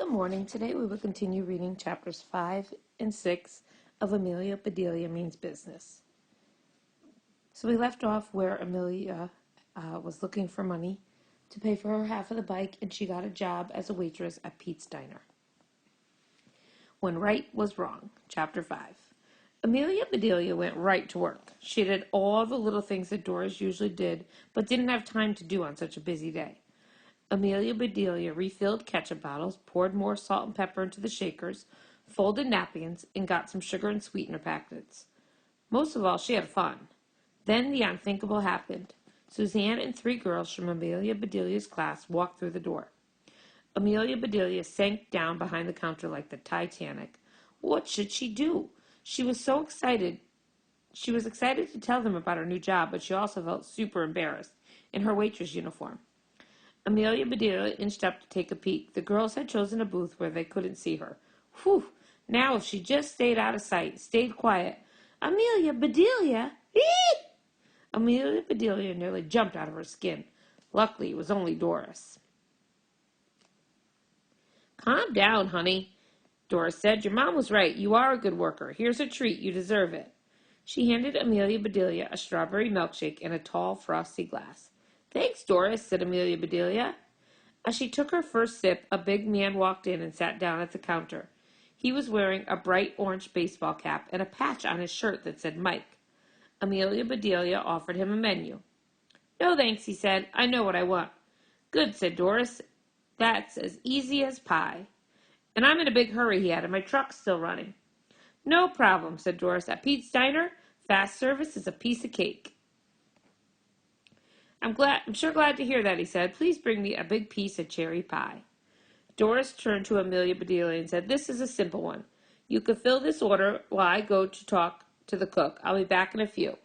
Good morning. Today we will continue reading chapters 5 and 6 of Amelia, Bedelia Means Business. So we left off where Amelia was looking for money to pay for her half of the bike, and she got a job as a waitress at Pete's Diner. When right was wrong. Chapter 5. Amelia Bedelia went right to work. She did all the little things that Doris usually did, but didn't have time to do on such a busy day. Amelia Bedelia refilled ketchup bottles, poured more salt and pepper into the shakers, folded napkins, and got some sugar and sweetener packets. Most of all, she had fun. Then the unthinkable happened. Suzanne and 3 girls from Amelia Bedelia's class walked through the door. Amelia Bedelia sank down behind the counter like the Titanic. What should she do? She was so excited. She was excited to tell them about her new job, but she also felt super embarrassed in her waitress uniform. Amelia Bedelia inched up to take a peek. The girls had chosen a booth where they couldn't see her. Whew! Now if she just stayed out of sight, stayed quiet. Amelia Bedelia! Eee! Amelia Bedelia nearly jumped out of her skin. Luckily, it was only Doris. Calm down, honey, Doris said. Your mom was right. You are a good worker. Here's a treat. You deserve it. She handed Amelia Bedelia a strawberry milkshake in a tall, frosty glass. Thanks, Doris, said Amelia Bedelia. As she took her first sip, a big man walked in and sat down at the counter. He was wearing a bright orange baseball cap and a patch on his shirt that said Mike. Amelia Bedelia offered him a menu. No thanks, he said. I know what I want. Good, said Doris. That's as easy as pie. And I'm in a big hurry, he added. My truck's still running. No problem, said Doris. At Pete's Diner, fast service is a piece of cake. I'm sure glad to hear that, he said. Please bring me a big piece of cherry pie. Doris turned to Amelia Bedelia and said, This is a simple one. You could fill this order while I go to talk to the cook. I'll be back in a few.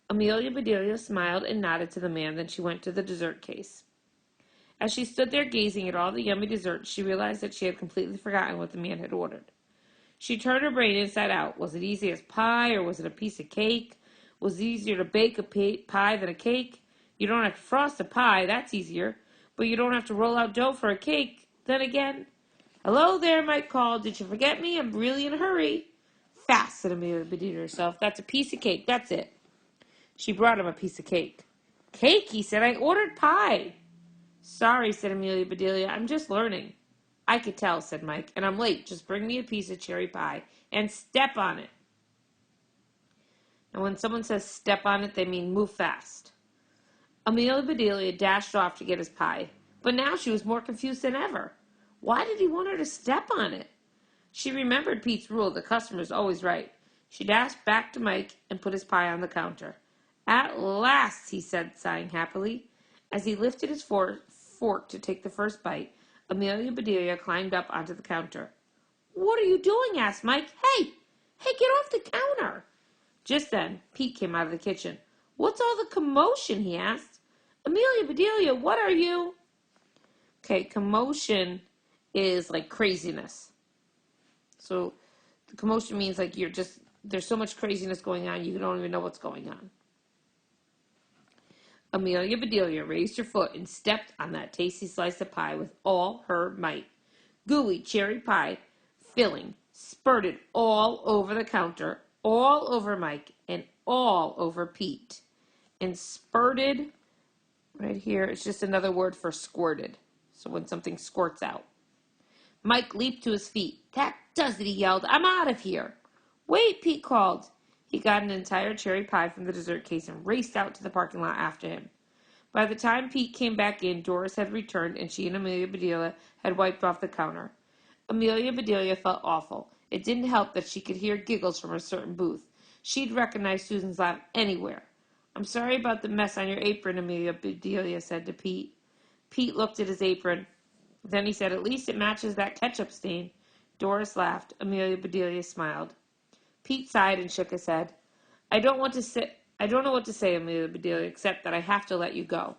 Amelia Bedelia smiled and nodded to the man, then she went to the dessert case. As she stood there gazing at all the yummy desserts, she realized that she had completely forgotten what the man had ordered. She turned her brain inside out. Was it easy as pie, or was it a piece of cake? Was it easier to bake a pie than a cake? You don't have to frost a pie, that's easier. But you don't have to roll out dough for a cake. Then again, hello there, Mike called. Did you forget me? I'm really in a hurry. Fast, said Amelia Bedelia to herself. That's a piece of cake, that's it. She brought him a piece of cake. Cake, he said. I ordered pie. Sorry, said Amelia Bedelia. I'm just learning. I could tell, said Mike, and I'm late. Just bring me a piece of cherry pie and step on it. And when someone says step on it, they mean move fast. Amelia Bedelia dashed off to get his pie, but now she was more confused than ever. Why did he want her to step on it? She remembered Pete's rule, the customer's always right. She dashed back to Mike and put his pie on the counter. At last, he said, sighing happily. As he lifted his fork to take the first bite, Amelia Bedelia climbed up onto the counter. What are you doing? Asked Mike. Hey, get off the counter. Just then, Pete came out of the kitchen. What's all the commotion? He asked. Amelia Bedelia, what are you? Okay, commotion is like craziness. So the commotion means like there's so much craziness going on, you don't even know what's going on. Amelia Bedelia raised her foot and stepped on that tasty slice of pie with all her might. Gooey cherry pie filling spurted all over the counter, all over Mike, and all over Pete. And spurted, right here, it's just another word for squirted. So when something squirts out. Mike leaped to his feet. That does it, he yelled. I'm out of here. Wait, Pete called. He got an entire cherry pie from the dessert case and raced out to the parking lot after him. By the time Pete came back in, Doris had returned, and she and Amelia Bedelia had wiped off the counter. Amelia Bedelia felt awful. It didn't help that she could hear giggles from a certain booth. She'd recognize Susan's laugh anywhere. I'm sorry about the mess on your apron, Amelia Bedelia said to Pete. Pete looked at his apron. Then he said, At least it matches that ketchup stain. Doris laughed. Amelia Bedelia smiled. Pete sighed and shook his head. I don't know what to say, Amelia Bedelia, except that I have to let you go.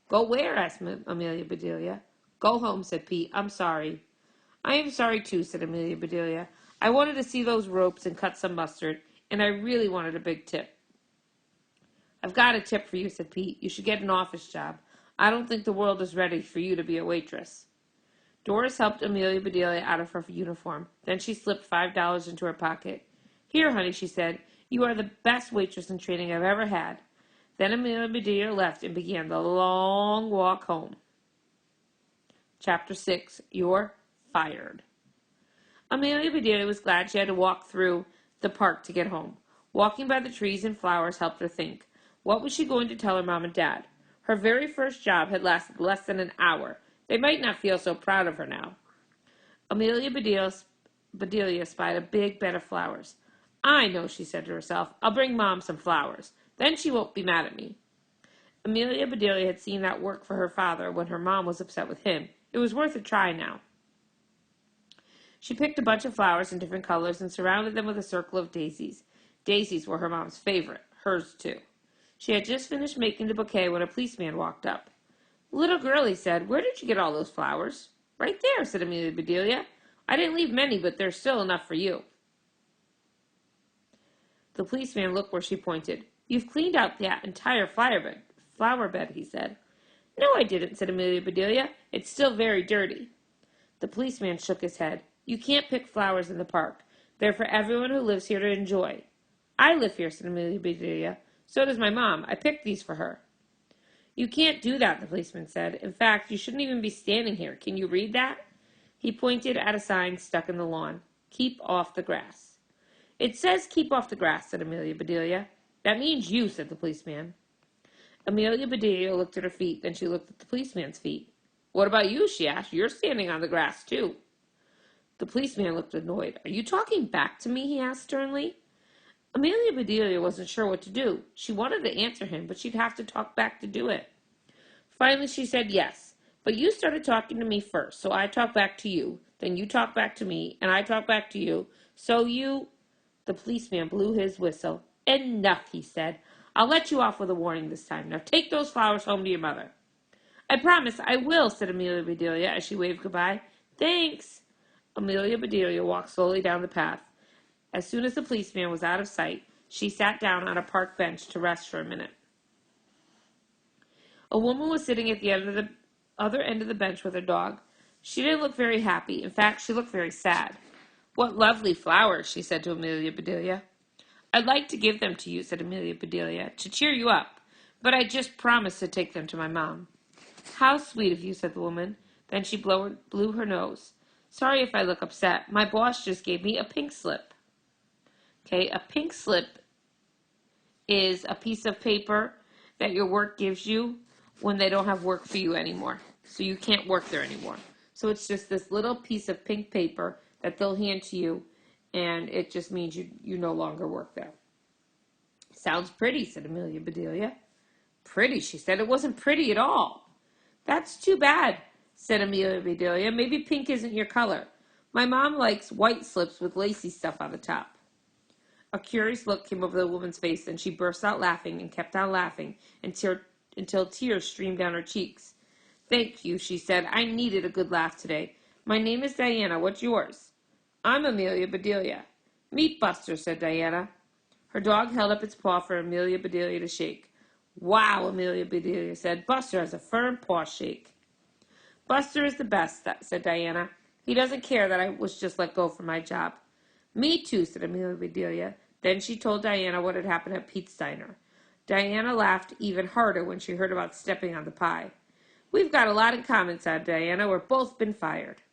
Go where? Asked Amelia Bedelia. Go home, said Pete. I'm sorry. I am sorry, too, said Amelia Bedelia. I wanted to see those ropes and cut some mustard, and I really wanted a big tip. I've got a tip for you, said Pete. You should get an office job. I don't think the world is ready for you to be a waitress. Doris helped Amelia Bedelia out of her uniform. Then she slipped $5 into her pocket. "Here, honey," she said. "You are the best waitress in training I've ever had." Then Amelia Bedelia left and began the long walk home. Chapter 6. You're Fired. Amelia Bedelia was glad she had to walk through the park to get home. Walking by the trees and flowers helped her think. What was she going to tell her mom and dad? Her very first job had lasted less than an hour. They might not feel so proud of her now. Amelia Bedelia spied a big bed of flowers. "I know," she said to herself. "I'll bring Mom some flowers. Then she won't be mad at me." Amelia Bedelia had seen that work for her father when her mom was upset with him. It was worth a try now. She picked a bunch of flowers in different colors and surrounded them with a circle of daisies. Daisies were her mom's favorite, hers too. She had just finished making the bouquet when a policeman walked up. "Little girl," he said, "where did you get all those flowers?" "Right there," said Amelia Bedelia. "I didn't leave many, but there's still enough for you." The policeman looked where she pointed. "You've cleaned out that entire flower bed," he said. "No, I didn't," said Amelia Bedelia. "It's still very dirty." The policeman shook his head. "You can't pick flowers in the park. They're for everyone who lives here to enjoy." "I live here," said Amelia Bedelia. "So does my mom. I picked these for her." "You can't do that," the policeman said. "In fact, you shouldn't even be standing here. Can you read that?" He pointed at a sign stuck in the lawn. "Keep off the grass." "It says keep off the grass," said Amelia Bedelia. "That means you," said the policeman. Amelia Bedelia looked at her feet, then she looked at the policeman's feet. "What about you?" she asked. "You're standing on the grass, too." The policeman looked annoyed. "Are you talking back to me?" he asked sternly. Amelia Bedelia wasn't sure what to do. She wanted to answer him, but she'd have to talk back to do it. Finally, she said yes. "But you started talking to me first, so I talk back to you. Then you talk back to me, and I talk back to you. So you—" The policeman blew his whistle. "Enough," he said. "I'll let you off with a warning this time. Now take those flowers home to your mother." "I promise I will," said Amelia Bedelia as she waved goodbye. "Thanks." Amelia Bedelia walked slowly down the path. As soon as the policeman was out of sight, she sat down on a park bench to rest for a minute. A woman was sitting at the other end of the bench with her dog. She didn't look very happy. In fact, she looked very sad. "What lovely flowers," she said to Amelia Bedelia. "I'd like to give them to you," said Amelia Bedelia, "to cheer you up, but I just promised to take them to my mom." "How sweet of you," said the woman. Then she blew her nose. "Sorry if I look upset. My boss just gave me a pink slip." Okay, a pink slip is a piece of paper that your work gives you when they don't have work for you anymore. So you can't work there anymore. So it's just this little piece of pink paper that they'll hand to you, and it just means you no longer work there. "Sounds pretty," said Amelia Bedelia. "Pretty," she said. "It wasn't pretty at all." "That's too bad," said Amelia Bedelia. "Maybe pink isn't your color. My mom likes white slips with lacy stuff on the top." A curious look came over the woman's face, and she burst out laughing and kept on laughing until tears streamed down her cheeks. "Thank you," she said. "I needed a good laugh today. My name is Diana. What's yours?" "I'm Amelia Bedelia." "Meet Buster," said Diana. Her dog held up its paw for Amelia Bedelia to shake. "Wow," Amelia Bedelia said. "Buster has a firm paw shake." "Buster is the best," said Diana. "He doesn't care that I was just let go from my job." "Me too," said Amelia Bedelia. Then she told Diana what had happened at Pete's diner. Diana laughed even harder when she heard about stepping on the pie. "We've got a lot in common," said Diana. "We've both been fired."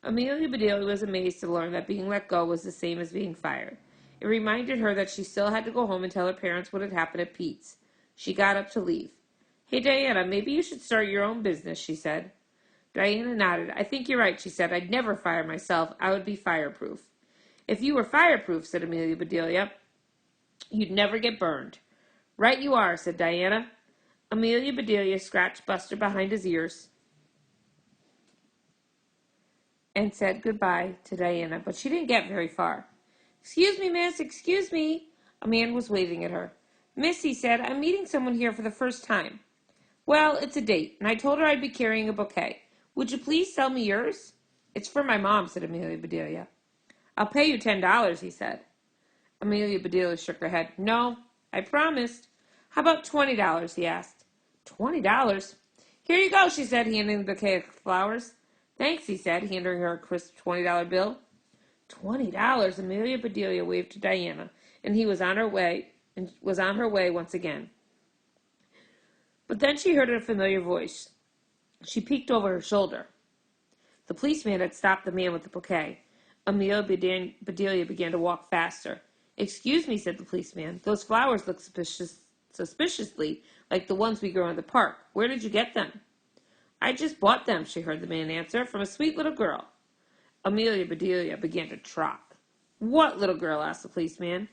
Amelia Bedelia was amazed to learn that being let go was the same as being fired. It reminded her that she still had to go home and tell her parents what had happened at Pete's. She got up to leave. "Hey, Diana, maybe you should start your own business," she said. Diana nodded. "I think you're right," she said. "I'd never fire myself. I would be fireproof." "If you were fireproof," said Amelia Bedelia, "you'd never get burned." "Right you are," said Diana. Amelia Bedelia scratched Buster behind his ears and said goodbye to Diana, but she didn't get very far. "Excuse me, miss, excuse me." A man was waving at her. "Miss," he said, "I'm meeting someone here for the first time." "Well, it's a date, and I told her I'd be carrying a bouquet. Would you please sell me yours?" "It's for my mom," said Amelia Bedelia. "I'll pay you $10, he said. Amelia Bedelia shook her head. "No, I promised." "How about $20, he asked. "$20? Here you go," she said, handing the bouquet of flowers. Thanks, he said, handing her a crisp $20 bill. $20, Amelia Bedelia waved to Diana, and he was on her way once again. But then she heard a familiar voice. She peeked over her shoulder. The policeman had stopped the man with the bouquet. Amelia Bedelia began to walk faster. "Excuse me," said the policeman. "Those flowers look suspiciously like the ones we grow in the park. Where did you get them?" "I just bought them," she heard the man answer, "from a sweet little girl." Amelia Bedelia began to trot. "What little girl?" asked the policeman.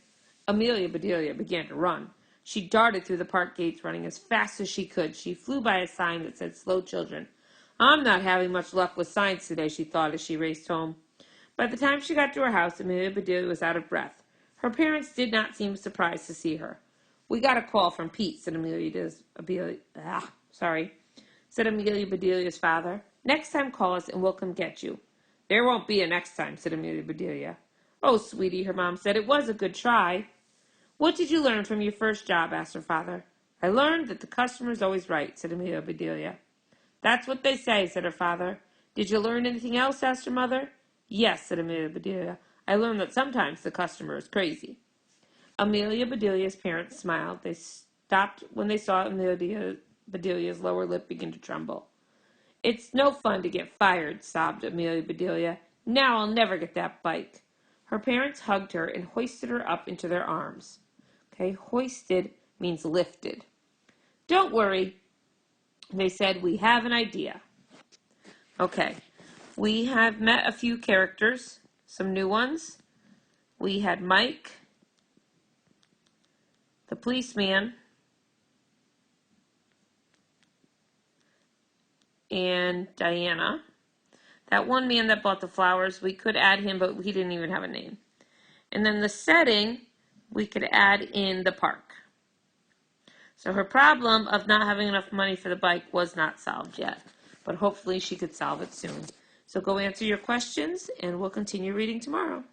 Amelia Bedelia began to run. She darted through the park gates, running as fast as she could. She flew by a sign that said "Slow Children." "I'm not having much luck with signs today," she thought as she raced home. By the time she got to her house, Amelia Bedelia was out of breath. Her parents did not seem surprised to see her. "We got a call from Pete," said Amelia Bedelia's father. "Next time call us and we'll come get you." "There won't be a next time," said Amelia Bedelia. "Oh, sweetie," her mom said, "it was a good try." "What did you learn from your first job?" asked her father. "I learned that the customer's always right," said Amelia Bedelia. "That's what they say," said her father. "Did you learn anything else?" asked her mother. "Yes," said Amelia Bedelia. "I learned that sometimes the customer is crazy." Amelia Bedelia's parents smiled. They stopped when they saw Amelia Bedelia's lower lip begin to tremble. "It's no fun to get fired," sobbed Amelia Bedelia. "Now I'll never get that bike." Her parents hugged her and hoisted her up into their arms. Okay, hoisted means lifted. "Don't worry," they said, "we have an idea." Okay, we have met a few characters, some new ones. We had Mike, the policeman, and Diana. That one man that bought the flowers, we could add him, but he didn't even have a name. And then the setting, we could add in the park. So her problem of not having enough money for the bike was not solved yet, but hopefully she could solve it soon. So go answer your questions, and we'll continue reading tomorrow.